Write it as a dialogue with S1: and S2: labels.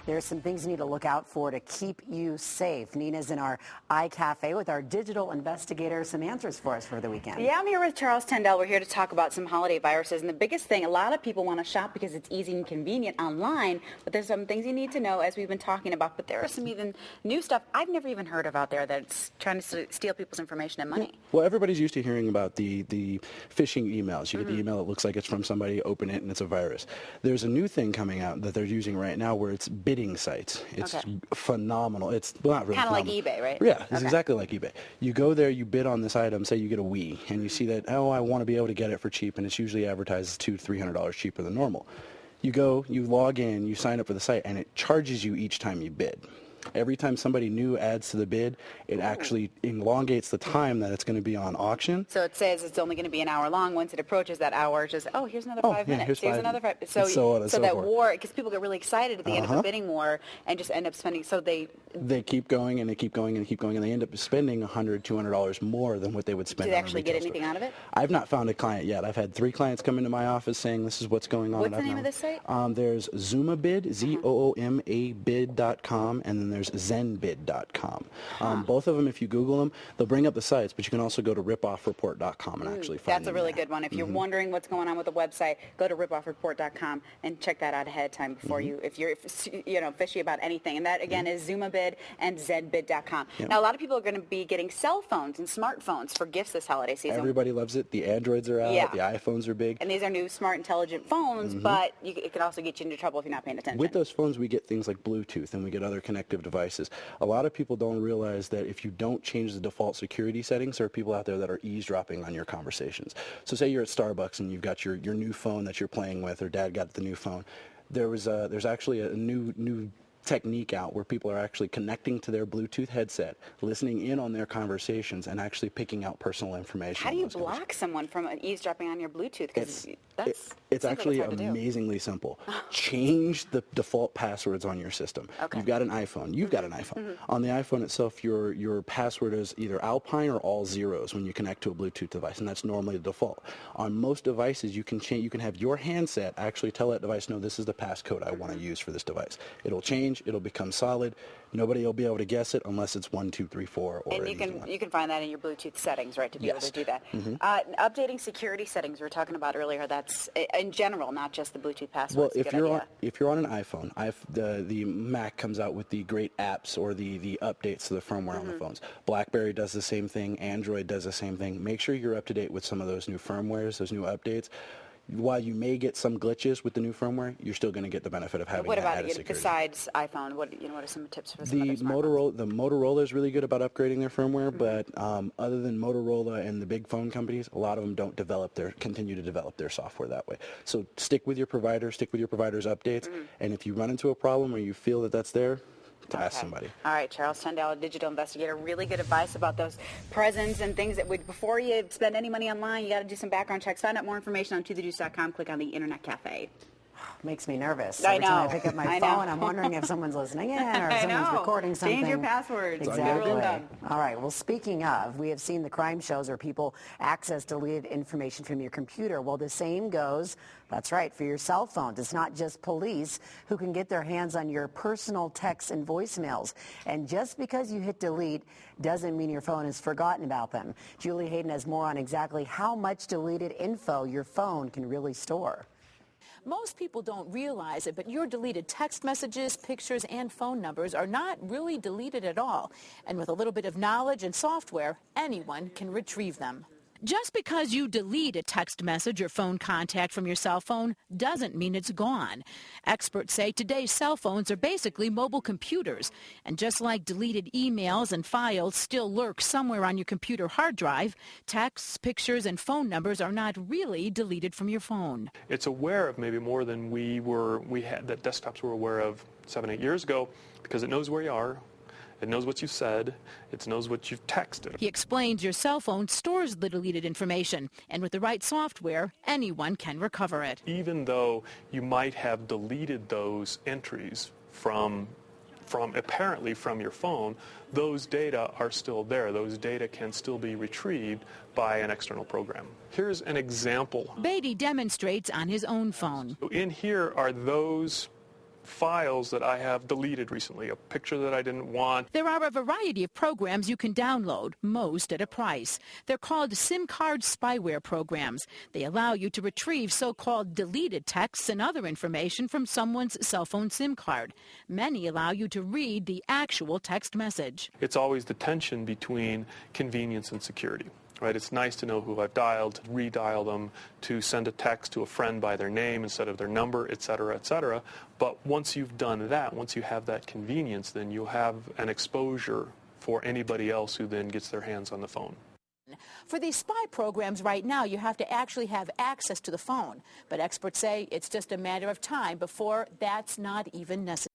S1: There's some things you need to look out for to keep you safe. Nina's in our iCafe with our digital investigator. Some answers for us for the weekend.
S2: Yeah, I'm here with Charles Tendell. We're here to talk about some holiday viruses. And the biggest thing, a lot of people want to shop because it's easy and convenient online. But there's some things you need to know, as we've been talking about. But there are some even new stuff I've never even heard of out there that's trying to steal people's information and money.
S3: Well, everybody's used to hearing about the phishing emails. You get the email, it looks like it's from somebody, open it, and it's a virus. There's a new thing coming out that they're using right now where it's bidding sites. It's phenomenal. It's not really
S2: kind of like eBay, right?
S3: Yeah, it's exactly like eBay. You go there, you bid on this item, say you get a Wii, and you see that, oh, I want to be able to get it for cheap, and it's usually advertised as $200-300 cheaper than normal. You go, you log in, you sign up for the site, and it charges you each time you bid. Every time somebody new adds to the bid, it actually elongates the time that it's going to be on auction.
S2: So it says it's only going to be an hour long. Once it approaches that hour, it's just, oh, here's another 5 minutes. Here's another 5. So that war, because people get really excited at the end of a bidding war and just end up spending. So they
S3: keep going and they keep going and keep going, and they end up spending $100-200 more than what they would spend.
S2: Do they actually get anything out of it?
S3: I've not found a client yet. I've had 3 clients come into my office saying this is what's going on.
S2: What's the name of this site?
S3: There's Zoomabid, ZOOMABid.com, and then there's zenbid.com. Both of them, if you Google them, they'll bring up the sites, but you can also go to ripoffreport.com and actually find
S2: That's a really good one. If you're wondering what's going on with the website, go to ripoffreport.com and check that out ahead of time before if you're fishy about anything. And that, again, is Zoomabid and zenbid.com. Now, a lot of people are going to be getting cell phones and smartphones for gifts this holiday season.
S3: Everybody loves it. The Androids are out. The iPhones are big.
S2: And these are new, smart, intelligent phones, but it can also get you into trouble if you're not paying attention.
S3: With those phones, we get things like Bluetooth, and we get other connective devices. A lot of people don't realize that if you don't change the default security settings, there are people out there that are eavesdropping on your conversations. So say you're at Starbucks and you've got your new phone that you're playing with, or Dad got the new phone. There's actually a new technique out where people are actually connecting to their Bluetooth headset, listening in on their conversations, and actually picking out personal information.
S2: How do you block someone from eavesdropping on your Bluetooth? Because
S3: it's actually amazingly simple. Change the default passwords on your system. You've got an iPhone. You've got an iPhone. On the iPhone itself, your password is either Alpine or all zeros when you connect to a Bluetooth device, and that's normally the default. On most devices, you can have your handset actually tell that device, no, this is the passcode I want to use for this device. It'll change. It'll become solid. Nobody will be able to guess it unless it's 1, 2, 3, 4.
S2: And you can find that in your Bluetooth settings, right, to be able to do that. Updating security settings we were talking about earlier. That's in general, not just the Bluetooth passwords.
S3: Well, if you're on an iPhone, the Mac comes out with the great apps or the updates to the firmware on the phones. BlackBerry does the same thing. Android does the same thing. Make sure you're up to date with some of those new firmwares, those new updates. While you may get some glitches with the new firmwhere, you're still going to get the benefit of having added security.
S2: Besides iPhone? What are some tips for some other
S3: smartphones? The Motorola is really good about upgrading their firmware, but other than Motorola and the big phone companies, a lot of them don't continue to develop their software that way. So stick with your provider, stick with your provider's updates, and if you run into a problem or you feel that that's there, to ask somebody.
S2: All right, Charles Tendell, a digital investigator. Really good advice about those presents and things that before you spend any money online, you got to do some background checks. Find out more information on tothedeuce.com. Click on the Internet Cafe.
S1: Makes me nervous.
S2: Every
S1: time I pick up my phone, I'm wondering if someone's listening in or if someone's recording something.
S2: Change your passwords.
S1: Exactly. All right. Well, speaking of, we have seen the crime shows where people access deleted information from your computer. Well, the same goes, that's right, for your cell phones. It's not just police who can get their hands on your personal texts and voicemails. And just because you hit delete doesn't mean your phone has forgotten about them. Julie Hayden has more on exactly how much deleted info your phone can really store.
S4: Most people don't realize it, but your deleted text messages, pictures, and phone numbers are not really deleted at all. And with a little bit of knowledge and software, anyone can retrieve them. Just because you delete a text message or phone contact from your cell phone doesn't mean it's gone. Experts say today's cell phones are basically mobile computers. And just like deleted emails and files still lurk somewhere on your computer hard drive, texts, pictures, and phone numbers are not really deleted from your phone.
S5: It's aware of maybe more than that desktops were aware of 7-8 years ago, because it knows where you are. It knows what you said. It knows what you've texted.
S4: He explains your cell phone stores the deleted information, and with the right software, anyone can recover it.
S5: Even though you might have deleted those entries from apparently from your phone, those data are still there. Those data can still be retrieved by an external program. Here's an example.
S4: Beatty demonstrates on his own phone.
S5: In here are those files that I have deleted recently, a picture that I didn't want.
S4: There are a variety of programs you can download, most at a price. They're called SIM card spyware programs. They allow you to retrieve so-called deleted texts and other information from someone's cell phone SIM card. Many allow you to read the actual text message.
S5: It's always the tension between convenience and security. Right? It's nice to know who I've dialed, to redial them, to send a text to a friend by their name instead of their number, et cetera, et cetera. But once you've done that, once you have that convenience, then you have an exposure for anybody else who then gets their hands on the phone.
S4: For these spy programs right now, you have to actually have access to the phone. But experts say it's just a matter of time before that's not even necessary.